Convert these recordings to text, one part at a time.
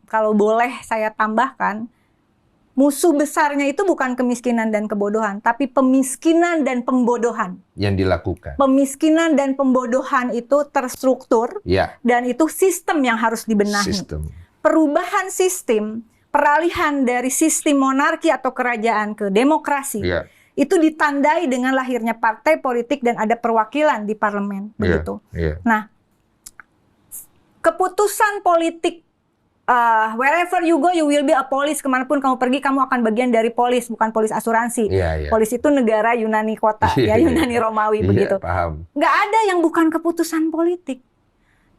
kalau boleh saya tambahkan, musuh besarnya itu bukan kemiskinan dan kebodohan, tapi pemiskinan dan pembodohan. Yang dilakukan. Pemiskinan dan pembodohan itu terstruktur, dan itu sistem yang harus dibenahi. Sistem. Perubahan sistem, peralihan dari sistem monarki atau kerajaan ke demokrasi, itu ditandai dengan lahirnya partai politik dan ada perwakilan di parlemen, begitu. Nah, keputusan politik, wherever you go, you will be a police. Kemanapun kamu pergi, kamu akan bagian dari polis, bukan polis asuransi. Polis itu negara Yunani kota, Yunani Romawi, begitu. Paham. Nggak ada yang bukan keputusan politik.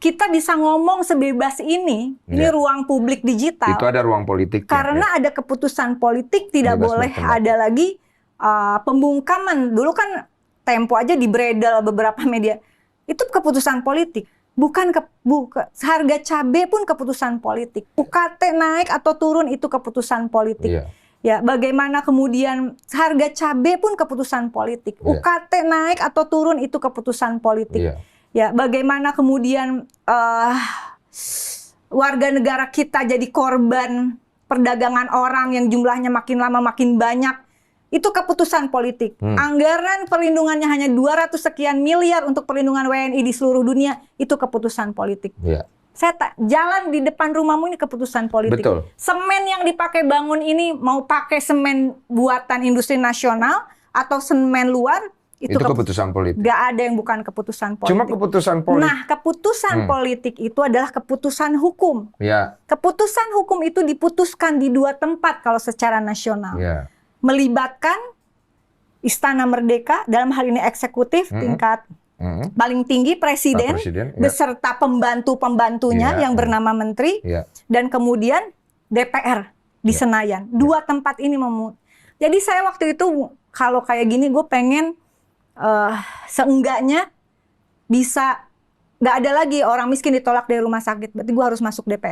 Kita bisa ngomong sebebas ini ruang publik digital. Itu ada ruang politik. Karena ada keputusan politik, tidak boleh ada lagi pembungkaman. Dulu kan Tempo aja dibredel beberapa media. Itu keputusan politik. Harga cabai pun keputusan politik. UKT naik atau turun itu keputusan politik. Ya, bagaimana kemudian harga cabai pun keputusan politik. UKT naik atau turun itu keputusan politik. Ya, bagaimana kemudian warga negara kita jadi korban perdagangan orang yang jumlahnya makin lama makin banyak. Itu keputusan politik. Anggaran perlindungannya hanya 200 sekian miliar untuk perlindungan WNI di seluruh dunia, itu keputusan politik. Jalan di depan rumahmu ini keputusan politik. Betul. Semen yang dipakai bangun ini mau pakai semen buatan industri nasional atau semen luar, itu keputusan politik. Gak ada yang bukan keputusan politik. Cuma keputusan politik. Nah, keputusan politik itu adalah keputusan hukum. Keputusan hukum itu diputuskan di dua tempat kalau secara nasional. Melibatkan Istana Merdeka, dalam hal ini eksekutif tingkat paling tinggi, presiden beserta pembantu-pembantunya yang bernama menteri, dan kemudian DPR di Senayan. Dua tempat ini Jadi saya waktu itu kalau kayak gini gue pengen seenggaknya bisa, nggak ada lagi orang miskin ditolak dari rumah sakit, berarti gue harus masuk DPR.